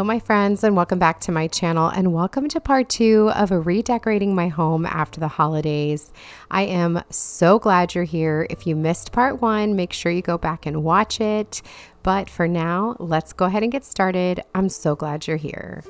Hello, my friends, and welcome back to my channel, and welcome to part 2 of redecorating my home after the holidays. I am so glad you're here. If you missed part 1, make sure you go back and watch it. But for now, let's go ahead and get started. I'm so glad you're here.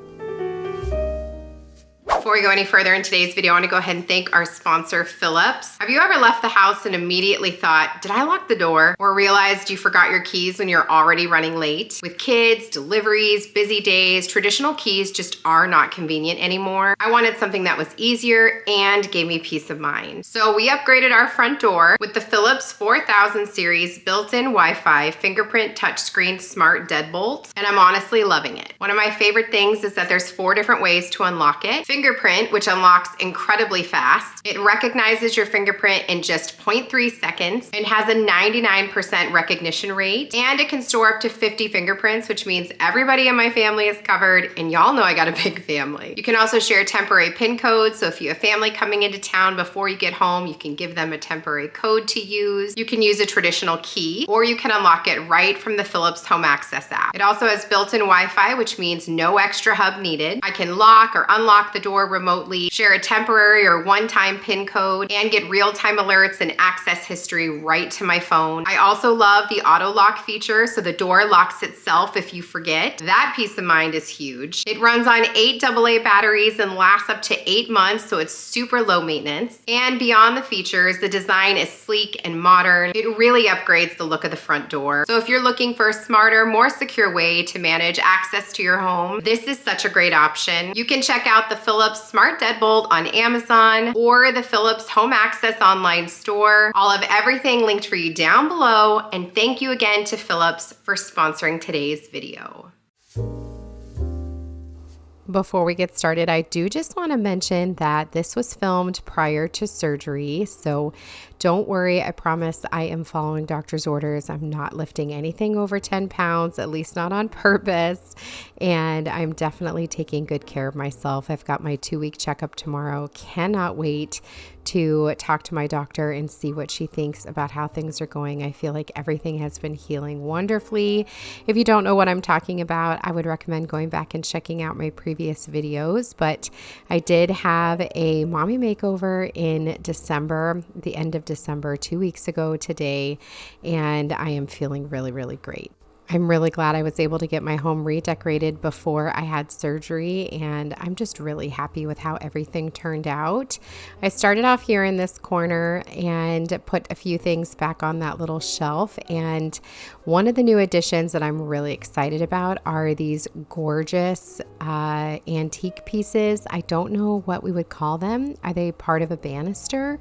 Before we go any further in today's video, I want to go ahead and thank our sponsor, Philips. Have you ever left the house and immediately thought, did I lock the door? Or realized you forgot your keys when you're already running late? With kids, deliveries, busy days, traditional keys just are not convenient anymore. I wanted something that was easier and gave me peace of mind. So we upgraded our front door with the Philips 4000 series built-in Wi-Fi fingerprint touchscreen smart deadbolt, and I'm honestly loving it. One of my favorite things is that there's 4 different ways to unlock it. Fingerprint, which unlocks incredibly fast. It recognizes your fingerprint in just 0.3 seconds and has a 99% recognition rate. And it can store up to 50 fingerprints, which means everybody in my family is covered, and y'all know I got a big family. You can also share temporary PIN codes, so if you have family coming into town before you get home, you can give them a temporary code to use. You can use a traditional key, or you can unlock it right from the Philips Home Access app. It also has built-in Wi-Fi, which means no extra hub needed. I can lock or unlock the door remotely, share a temporary or one-time PIN code, and get real-time alerts and access history right to my phone. I also love the auto lock feature, so the door locks itself if you forget. That peace of mind is huge. It runs on 8 AA batteries and lasts up to 8 months, so it's super low maintenance. And beyond the features, the design is sleek and modern. It really upgrades the look of the front door. So if you're looking for a smarter, more secure way to manage access to your home, this is such a great option. You can check out the Philips Smart Deadbolt on Amazon or the Philips Home Access online store. I'll have everything linked for you down below, and thank you again to Philips for sponsoring today's video. Before we get started, I do just want to mention that this was filmed prior to surgery, so don't worry, I promise I am following doctor's orders. I'm not lifting anything over 10 pounds, at least not on purpose, and I'm definitely taking good care of myself. I've got my 2-week checkup tomorrow. Cannot wait to talk to my doctor and see what she thinks about how things are going. I feel like everything has been healing wonderfully. If you don't know what I'm talking about, I would recommend going back and checking out my previous videos, but I did have a mommy makeover in December, the end of December, 2 weeks ago today, and I am feeling really, really great. I'm really glad I was able to get my home redecorated before I had surgery, and I'm just really happy with how everything turned out. I started off here in this corner and put a few things back on that little shelf, and one of the new additions that I'm really excited about are these gorgeous antique pieces. I don't know what we would call them. Are they part of a banister?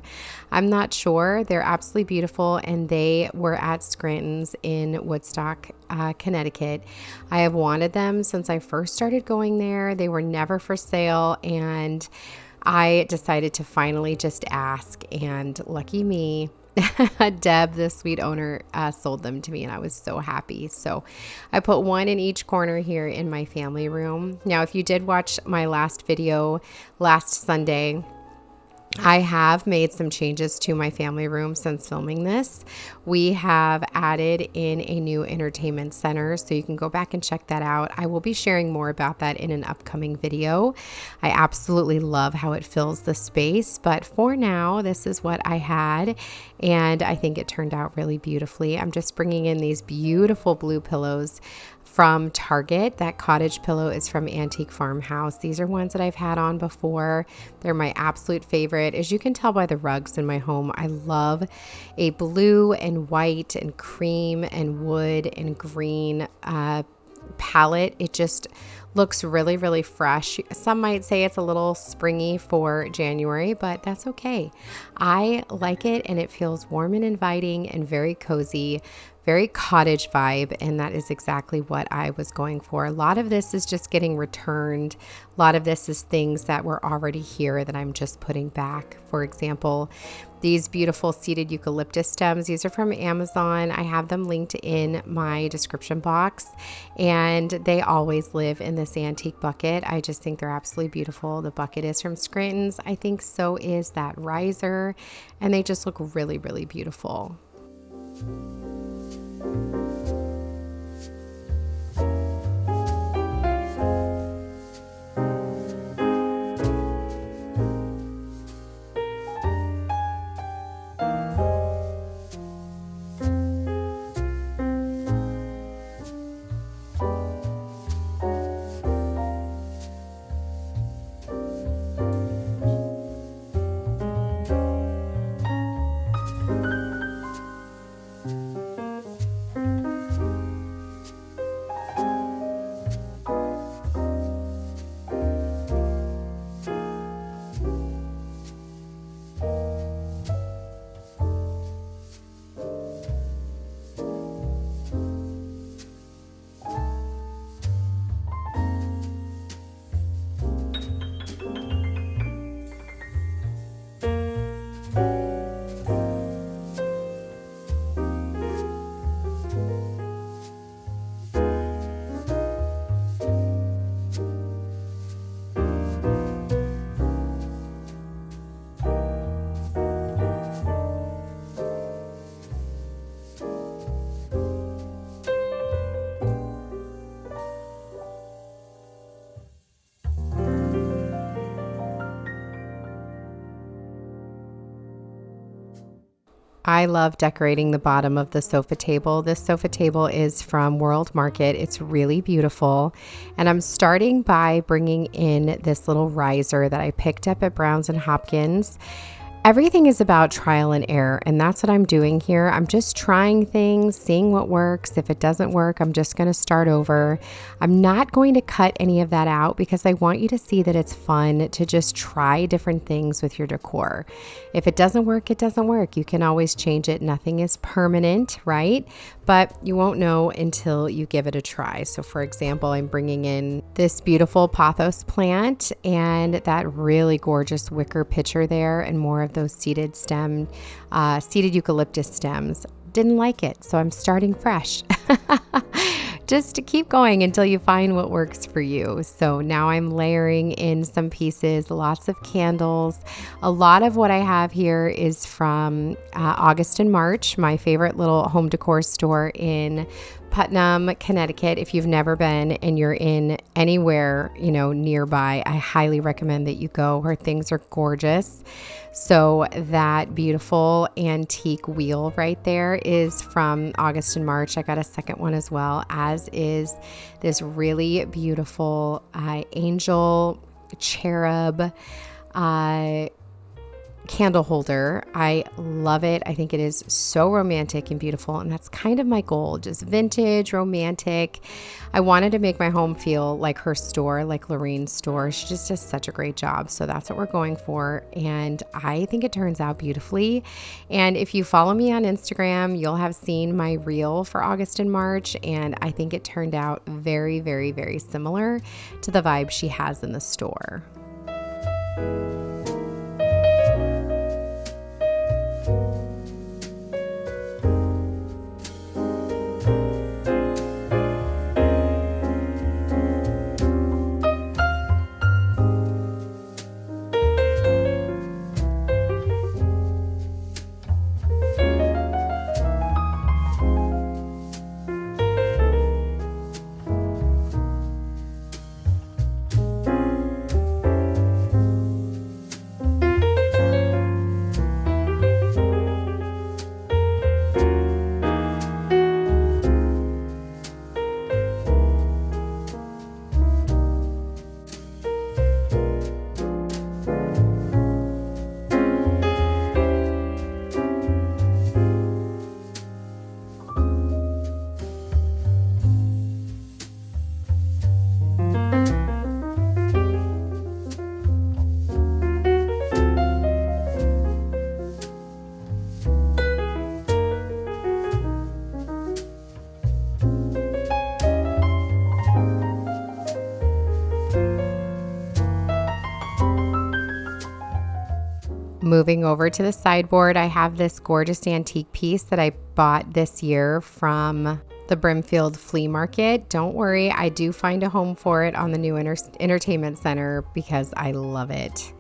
I'm not sure. They're absolutely beautiful, and they were at Scranton's in Woodstock, Connecticut. I have wanted them since I first started going there. They were never for sale, and I decided to finally just ask, and lucky me, Deb, the sweet owner, sold them to me, and I was so happy. So I put one in each corner here in my family room. Now, if you did watch my last video last Sunday, I have made some changes to my family room since filming this. We have added in a new entertainment center, so you can go back and check that out. I will be sharing more about that in an upcoming video. I absolutely love how it fills the space, but for now, this is what I had, and I think it turned out really beautifully. I'm just bringing in these beautiful blue pillows from Target. That cottage pillow is from Antique Farmhouse. These are ones that I've had on before. They're my absolute favorite. As you can tell by the rugs in my home, I love a blue and white and cream and wood and green palette. It just looks really, really fresh. Some might say it's a little springy for January, but that's okay. I like it, and it feels warm and inviting and very cozy, very cottage vibe, and that is exactly what I was going for. A lot of this is just getting returned. A lot of this is things that were already here that I'm just putting back. For example, these beautiful seated eucalyptus stems. These are from Amazon. I have them linked in my description box, and they always live in this antique bucket. I just think they're absolutely beautiful. The bucket is from Scranton's. I think so is that riser, and they just look really, really beautiful. I love decorating the bottom of the sofa table. This sofa table is from World Market. It's really beautiful. And I'm starting by bringing in this little riser that I picked up at Browns and Hopkins. Everything is about trial and error, and that's what I'm doing here. I'm just trying things, seeing what works. If it doesn't work, I'm just going to start over. I'm not going to cut any of that out because I want you to see that it's fun to just try different things with your decor. If it doesn't work, it doesn't work. You can always change it. Nothing is permanent, right? But you won't know until you give it a try. So for example, I'm bringing in this beautiful pothos plant and that really gorgeous wicker pitcher there and more of those seeded eucalyptus stems. Didn't like it, so I'm starting fresh. Just to keep going until you find what works for you. So now I'm layering in some pieces, lots of candles. A lot of what I have here is from August and March, my favorite little home decor store in Putnam, Connecticut. If you've never been and you're in anywhere, nearby, I highly recommend that you go. Her things are gorgeous. So that beautiful antique wheel right there is from August and March. I got a second one as well, as is this really beautiful angel cherub candle holder. I love it. I think it is so romantic and beautiful, and that's kind of my goal, just vintage, romantic. I wanted to make my home feel like her store, like Lorraine's store. She just does such a great job, so that's what we're going for, and I think it turns out beautifully. And if you follow me on Instagram, you'll have seen my reel for August and March, and I think it turned out very, very, very similar to the vibe she has in the store. Moving over to the sideboard, I have this gorgeous antique piece that I bought this year from the Brimfield Flea Market. Don't worry, I do find a home for it on the new entertainment center because I love it.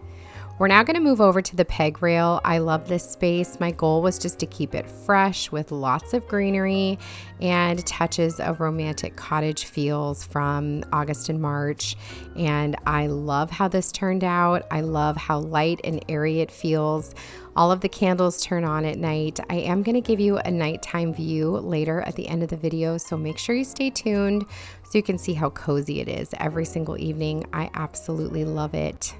We're now going to move over to the peg rail. I love this space. My goal was just to keep it fresh with lots of greenery and touches of romantic cottage feels from August and March. And I love how this turned out. I love how light and airy it feels. All of the candles turn on at night. I am going to give you a nighttime view later at the end of the video, so make sure you stay tuned so you can see how cozy it is every single evening. I absolutely love it.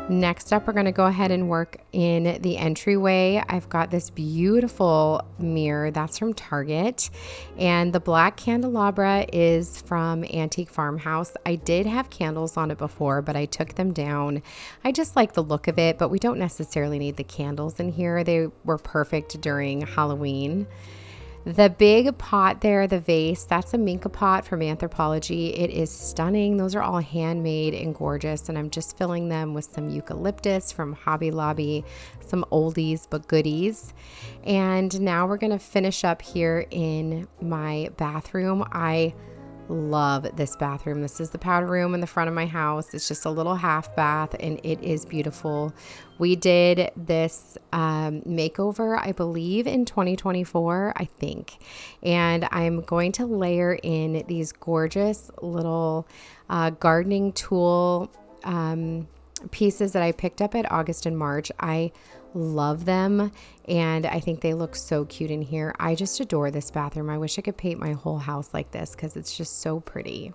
Next up, we're going to go ahead and work in the entryway. I've got this beautiful mirror that's from Target, and the black candelabra is from Antique Farmhouse. I did have candles on it before, but I took them down. I just like the look of it, but we don't necessarily need the candles in here. They were perfect during Halloween. The big pot there, the vase, that's a Minka pot from Anthropology. It is stunning. Those are all handmade and gorgeous, and I'm just filling them with some eucalyptus from Hobby Lobby, some oldies but goodies. And now we're going to finish up here in my bathroom. I love this bathroom. This is the powder room in the front of my house. It's just a little half bath, and it is beautiful. We did this makeover, I believe, in 2024, I think. And I'm going to layer in these gorgeous little gardening tool pieces that I picked up at August and March. I love them, and I think they look so cute in here. I just adore this bathroom. I wish I could paint my whole house like this because it's just so pretty.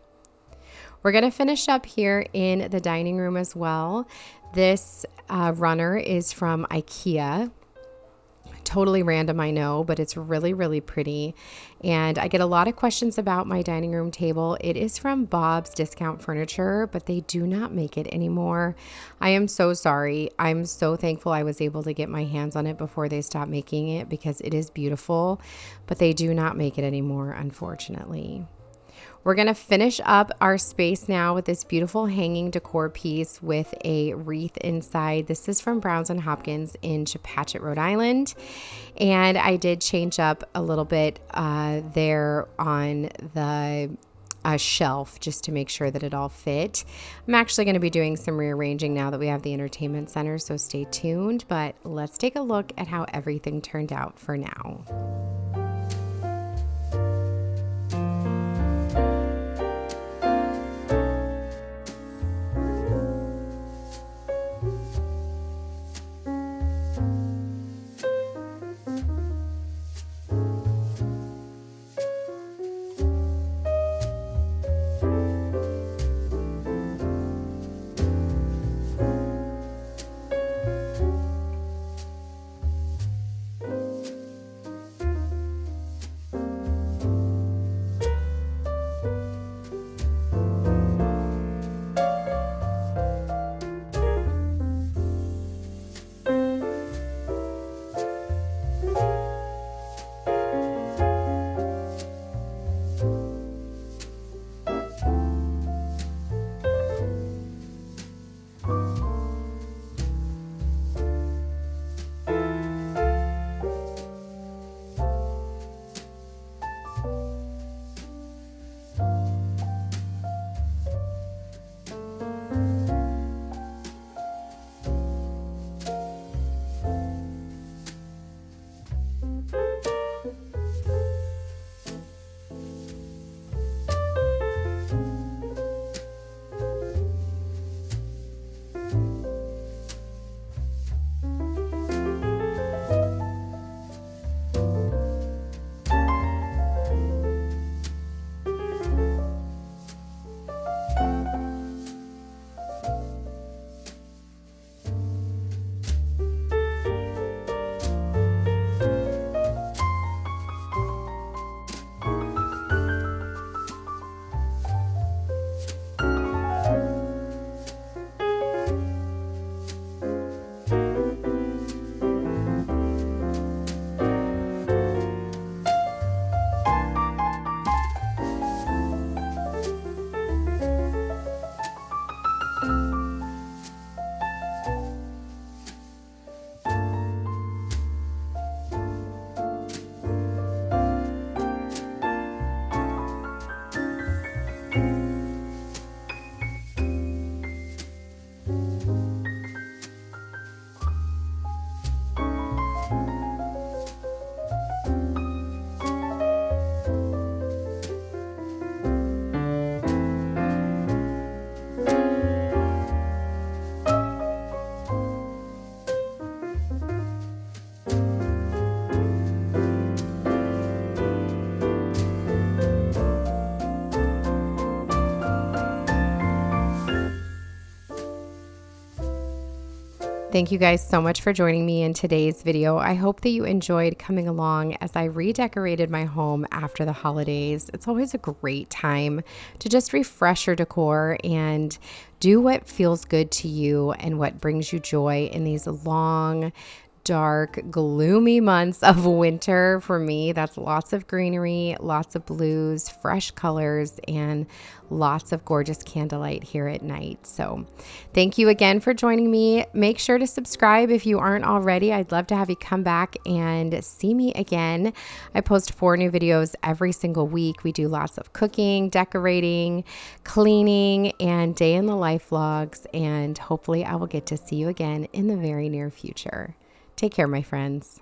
We're going to finish up here in the dining room as well. This runner is from IKEA. Totally random, I know, but it's really, really pretty. And I get a lot of questions about my dining room table. It is from Bob's Discount Furniture, but they do not make it anymore. I am so sorry. I'm so thankful I was able to get my hands on it before they stopped making it because it is beautiful, but they do not make it anymore, unfortunately. We're going to finish up our space now with this beautiful hanging decor piece with a wreath inside. This is from Browns and Hopkins in Chepachet, Rhode Island. And I did change up a little bit there on the shelf just to make sure that it all fit. I'm actually going to be doing some rearranging now that we have the entertainment center, so stay tuned. But let's take a look at how everything turned out for now. Thank you guys so much for joining me in today's video. I hope that you enjoyed coming along as I redecorated my home after the holidays. It's always a great time to just refresh your decor and do what feels good to you and what brings you joy in these long, dark, gloomy months of winter. For me, that's lots of greenery, lots of blues, fresh colors, and lots of gorgeous candlelight here at night. So thank you again for joining me. Make sure to subscribe if you aren't already. I'd love to have you come back and see me again. I post 4 new videos every single week. We do lots of cooking, decorating, cleaning, and day in the life vlogs. And hopefully I will get to see you again in the very near future. Take care, my friends.